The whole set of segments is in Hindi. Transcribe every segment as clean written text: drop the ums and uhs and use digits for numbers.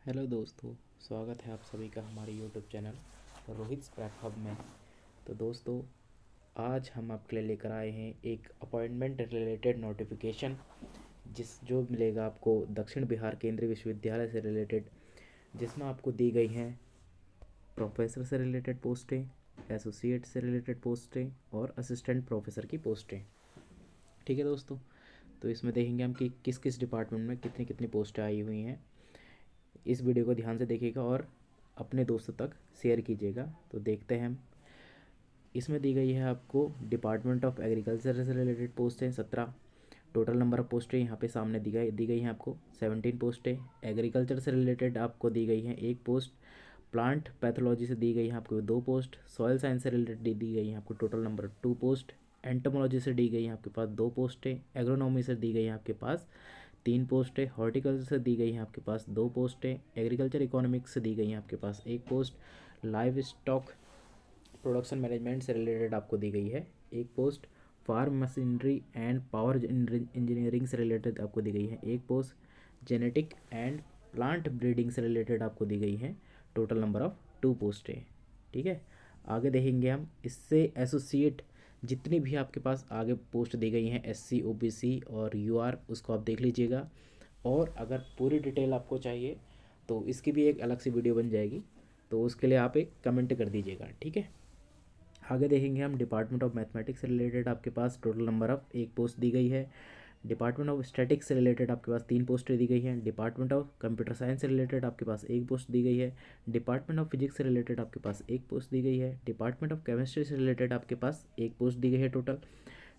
हेलो दोस्तों, स्वागत है आप सभी का हमारे YouTube channel Rohit prep hub में। तो दोस्तों, आज हम आपके लिए लेकर आए हैं एक अपॉइंटमेंट रिलेटेड नोटिफिकेशन जो मिलेगा आपको दक्षिण बिहार केंद्रीय विश्वविद्यालय से रिलेटेड, जिसमें आपको दी गई हैं प्रोफेसर से रिलेटेड पोस्टें, एसोसिएट से रिलेटेड पोस्टें और असिस्टेंट प्रोफेसर की पोस्टें। ठीक है दोस्तों, तो इसमें देखेंगे हम कि किस किस डिपार्टमेंट में कितनी कितनी पोस्टें आई हुई हैं। इस वीडियो को ध्यान से देखिएगा और अपने दोस्तों तक शेयर कीजिएगा। तो देखते हैं हम। इसमें दी गई है आपको डिपार्टमेंट ऑफ एग्रीकल्चर से रिलेटेड पोस्ट हैं 17। टोटल नंबर ऑफ पोस्टें यहाँ पे सामने दी गई हैं आपको 17 पोस्टें। एग्रीकल्चर से रिलेटेड आपको दी गई हैं एक पोस्ट। प्लांट पैथोलॉजी से दी गई है आपको 2 पोस्ट। सॉयल साइंस से रिलेटेड दी गई है आपको टोटल नंबर 2 पोस्ट। एंटोमोलॉजी से दी गई है आपके पास 2 पोस्टें। एग्रोनॉमी से दी गई है आपके पास 3 पोस्टें। हॉर्टिकल्चर से दी गई हैं आपके पास 2 पोस्टें। एग्रीकल्चर इकोनॉमिक्स से दी गई हैं आपके पास 1 post. Livestock production management से रिलेटेड आपको दी गई है 1 post. Farm machinery and power engineering से रिलेटेड आपको दी गई है 1 post. Genetic and plant breeding से रिलेटेड आपको दी गई है टोटल नंबर ऑफ 2 पोस्टें। ठीक है, आगे देखेंगे हम। इससे एसोसिएट जितनी भी आपके पास आगे पोस्ट दी गई हैं SC OBC और UR, उसको आप देख लीजिएगा। और अगर पूरी डिटेल आपको चाहिए तो इसकी भी एक अलग सी वीडियो बन जाएगी, तो उसके लिए आप एक कमेंट कर दीजिएगा। ठीक है, आगे देखेंगे हम। डिपार्टमेंट ऑफ मैथमेटिक्स से रिलेटेड आपके पास टोटल नंबर ऑफ 1 पोस्ट दी गई है। डिपार्टमेंट ऑफ स्टैटिक्स से रिलेटेड आपके पास 3 पोस्टें दी गई हैं। डिपार्टमेंट ऑफ कंप्यूटर साइंस से रिलेटेड आपके पास 1 पोस्ट दी गई है। डिपार्टमेंट ऑफ फिजिक्स से रिलेटेड आपके पास 1 पोस्ट दी गई है। डिपार्टमेंट ऑफ केमिस्ट्री से रिलेटेड आपके पास 1 पोस्ट दी गई है total.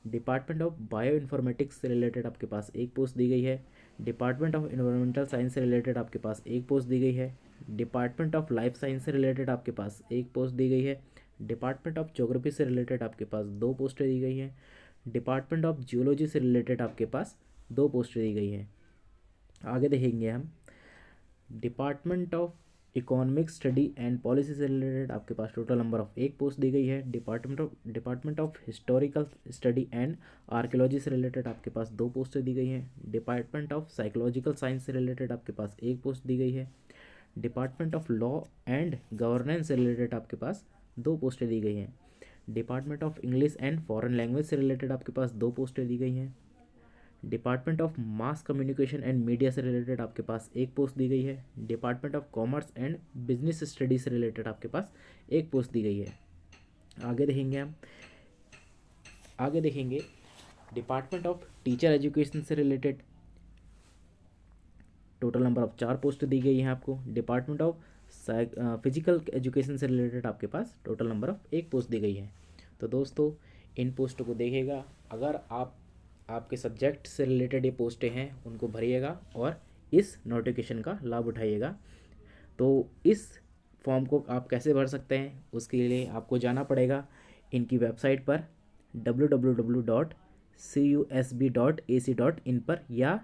Department of bio informatics से रिलेटेड आपके पास 1 पोस्ट दी गई है। डिपार्टमेंट ऑफ इन्वायरमेंटल साइंस से रिलेटेड आपके पास 1 पोस्ट दी गई है। डिपार्टमेंट ऑफ लाइफ साइंस से रिलेटेड आपके पास 1 पोस्ट दी गई है। डिपार्टमेंट ऑफ ज्योग्राफी से रिलेटेड आपके पास 2 पोस्टें दी गई हैं। डिपार्टमेंट ऑफ जियोलॉजी से रिलेटेड आपके पास 2 पोस्टें दी गई हैं। आगे देखेंगे हम। Department of economic study and policy से रिलेटेड आपके पास टोटल नंबर ऑफ 1 पोस्ट दी गई है। Department of historical study and archaeology से रिलेटेड आपके पास 2 पोस्टें दी गई हैं। डिपार्टमेंट ऑफ साइकोलॉजिकल साइंस से रिलेटेड आपके पास 1 पोस्ट दी गई है। Department of law and governance से रिलेटेड आपके पास 2 पोस्टें दी गई हैं। Department of English and foreign language से रिलेटेड आपके पास 2 पोस्टें दी गई हैं। Department of mass communication and media से रिलेटेड आपके पास 1 पोस्ट दी गई है। Department of commerce and business studies से रिलेटेड आपके पास 1 पोस्ट दी गई है। आगे देखेंगे हम। आगे देखेंगे डिपार्टमेंट ऑफ टीचर एजुकेशन से related total number of 4 post दी गई हैं आपको। डिपार्टमेंट ऑफ फिजिकल एजुकेशन से रिलेटेड आपके पास टोटल नंबर ऑफ 1 पोस्ट दी गई है। तो दोस्तों, इन पोस्टों को देखिएगा। अगर आपके सब्जेक्ट से रिलेटेड ये पोस्टें हैं उनको भरिएगा और इस नोटिफिकेशन का लाभ उठाइएगा। तो इस फॉर्म को आप कैसे भर सकते हैं, उसके लिए आपको जाना पड़ेगा इनकी वेबसाइट पर www.cusb.ac.in पर या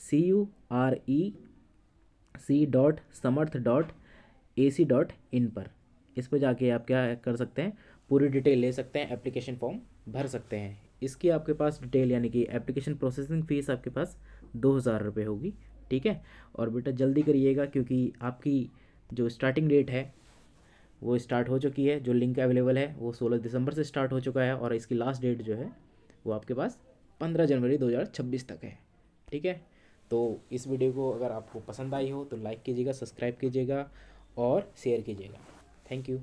curec.samarth.ac.in पर। इस पर जाके आप क्या कर सकते हैं, पूरी डिटेल ले सकते हैं, एप्लीकेशन फॉर्म भर सकते हैं। इसकी आपके पास डिटेल यानी कि एप्लीकेशन प्रोसेसिंग फ़ीस आपके पास 2,000 रुपये होगी। ठीक है, और बेटा जल्दी करिएगा क्योंकि आपकी जो स्टार्टिंग डेट है वो स्टार्ट हो चुकी है। जो लिंक अवेलेबल है वो 16 दिसंबर से स्टार्ट हो चुका है और इसकी लास्ट डेट जो है वो आपके पास 15 जनवरी 2026 तक है। ठीक है, तो इस वीडियो को अगर आपको पसंद आई हो तो लाइक कीजिएगा, सब्सक्राइब कीजिएगा और शेयर कीजिएगा। Thank you.